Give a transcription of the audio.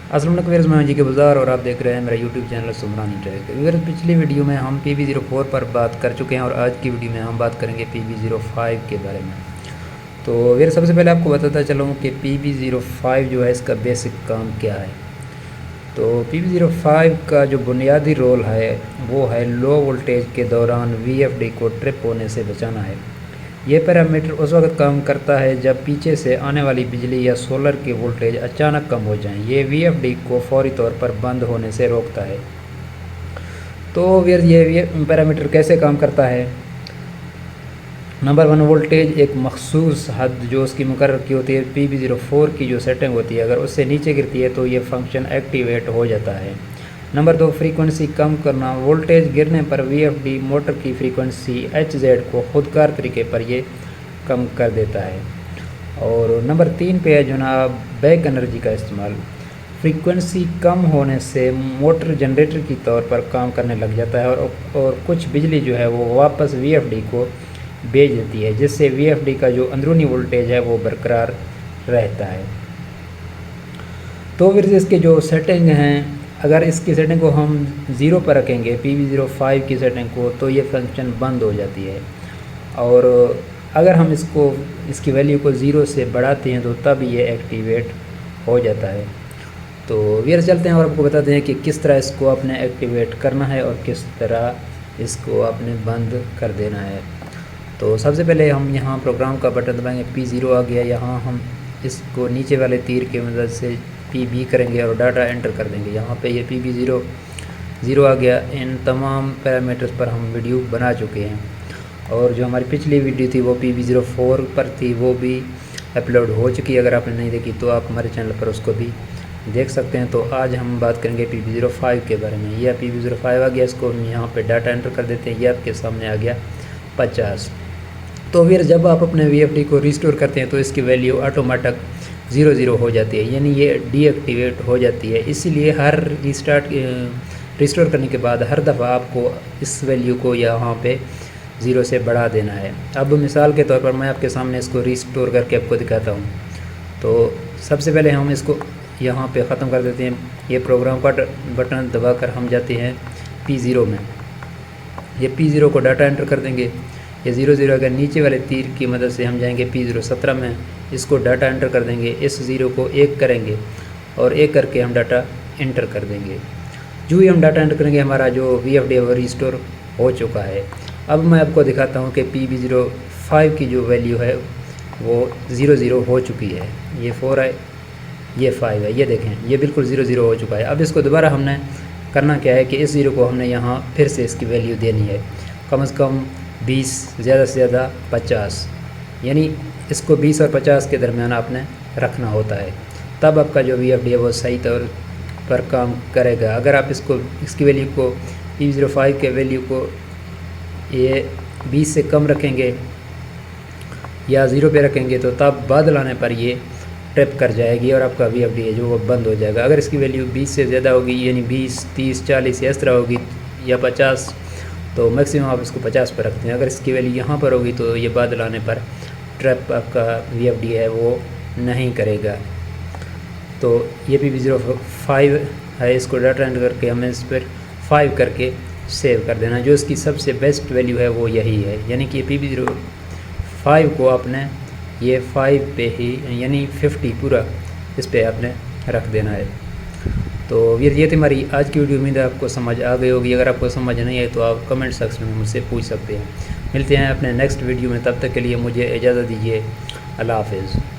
अस्सलाम वालेकुम व्यूअर्स, मैं जी के बाज़ार और आप देख रहे हैं मेरा यूट्यूब चैनल सुमरानी ट्रैक। व्यूअर्स, पिछली वीडियो में हम PB04 पर बात कर चुके हैं और आज की वीडियो में हम बात करेंगे PB05 के बारे में। तो व्यूअर्स, सबसे पहले आपको बताता चलूँ कि PB05 जो है इसका बेसिक काम क्या है। तो PB05 का जो बुनियादी रोल है वो है लो वोल्टेज के दौरान VFD को ट्रिप होने से बचाना है। ये पैरामीटर उस वक्त काम करता है जब पीछे से आने वाली बिजली या सोलर की वोल्टेज अचानक कम हो जाए। ये VFD को फौरी तौर पर बंद होने से रोकता है। तो फिर ये पैरामीटर कैसे काम करता है। नंबर 1, वोल्टेज एक मखसूस हद जो उसकी मुकर्रर की होती है, PB04 की जो सेटिंग होती है, अगर उससे नीचे गिरती है तो ये फंक्शन एक्टिवेट हो जाता है। नंबर 2, फ्रीक्वेंसी कम करना। वोल्टेज गिरने पर VFD मोटर की फ्रीक्वेंसी HZ को खुदकार तरीके पर ये कम कर देता है। और नंबर 3 पे है जनाब बैक एनर्जी का इस्तेमाल। फ्रीक्वेंसी कम होने से मोटर जनरेटर की तौर पर काम करने लग जाता है और कुछ बिजली जो है वो वापस VFD को भेज देती है, जिससे VFD का जो अंदरूनी वोल्टेज है वो बरकरार रहता है। तो फिर इसके जो सेटिंग हैं, अगर इसकी सेटिंग को हम 0 पर रखेंगे, PB05 की सेटिंग को, तो ये फंक्शन बंद हो जाती है। और अगर हम इसकी वैल्यू को 0 से बढ़ाते हैं तो तब ये एक्टिवेट हो जाता है। तो वीर चलते हैं और आपको बताते हैं कि किस तरह इसको आपने एक्टिवेट करना है और किस तरह इसको आपने बंद कर देना है। तो सबसे पहले हम यहाँ प्रोग्राम का बटन दबाएंगे, P0 आ गया। यहाँ हम इसको नीचे वाले तीर की मदद से PB करेंगे और डाटा एंटर कर देंगे। यहाँ पे ये PB0 आ गया। इन तमाम पैरामीटर्स पर हम वीडियो बना चुके हैं और जो हमारी पिछली वीडियो थी वो PB04 पर थी, वो भी अपलोड हो चुकी है। अगर आपने नहीं देखी तो आप हमारे चैनल पर उसको भी देख सकते हैं। तो आज हम बात करेंगे PB05 के बारे में। यह PB05 आ गया, इसको हम यहाँ पर डाटा एंटर कर देते हैं। ये आपके सामने आ गया 50। तो फिर जब आप अपने VFD को रिस्टोर करते हैं तो इसकी वैल्यू ऑटोमेटिक 0 हो जाती है, यानी ये डीएक्टिवेट हो जाती है। इसीलिए हर रिस्टोर करने के बाद हर दफ़ा आपको इस वैल्यू को यहाँ पे 0 से बढ़ा देना है। अब मिसाल के तौर पर मैं आपके सामने इसको रिस्टोर करके आपको दिखाता हूँ। तो सबसे पहले हम इसको यहाँ पे ख़त्म कर देते हैं। ये प्रोग्राम का बटन दबाकर हम जाते हैं P0 में। ये P0 को डाटा एंटर कर देंगे। ये 0 अगर नीचे वाले तीर की मदद से हम जाएंगे P017 में, इसको डाटा एंटर कर देंगे। इस 0 को 1 करेंगे और 1 करके हम डाटा एंटर कर देंगे। जो ही हम डाटा एंटर करेंगे हमारा जो VFD वो रिस्टोर हो चुका है। अब मैं आपको दिखाता हूँ कि PB05 की जो वैल्यू है वो 0 हो चुकी है। ये 4 है, ये 5 है, ये देखें ये बिल्कुल 0 हो चुका है। अब इसको दोबारा हमने करना क्या है कि इस 0 को हमने यहाँ फिर से इसकी वैल्यू देनी है, कम से कम 20, ज़्यादा से ज़्यादा 50, यानी इसको 20 और 50 के दरमियान आपने रखना होता है। तब आपका जो VFD है वो सही तौर पर काम करेगा। अगर आप इसकी वैल्यू को PB05 के वैल्यू को ये 20 से कम रखेंगे या 0 पे रखेंगे तो तब बादल आने पर ये ट्रिप कर जाएगी और आपका VFD है जो वो बंद हो जाएगा। अगर इसकी वैल्यू 20 से ज़्यादा होगी, यानी 20, 30, 40 या इस तरह होगी, या 50, तो मैक्सिमम आप इसको 50 पर रखते हैं। अगर इसकी वैल्यू यहाँ पर होगी तो ये बादल आने पर ट्रैप आपका VFD है वो नहीं करेगा। तो ये PB05 है, इसको डाटा एंटर करके हमें इस पर 5 करके सेव कर देना। जो इसकी सबसे बेस्ट वैल्यू है वो यही है, यानी कि PB05 को आपने ये 5 पे ही, यानी 50 पूरा इस पर आपने रख देना है। तो ये थी हमारी आज की वीडियो। उम्मीद है आपको समझ आ गई होगी। अगर आपको समझ नहीं आई तो आप कमेंट सेक्शन में मुझसे पूछ सकते हैं। मिलते हैं अपने नेक्स्ट वीडियो में, तब तक के लिए मुझे इजाज़त दीजिए। अल्लाह हाफ़िज़।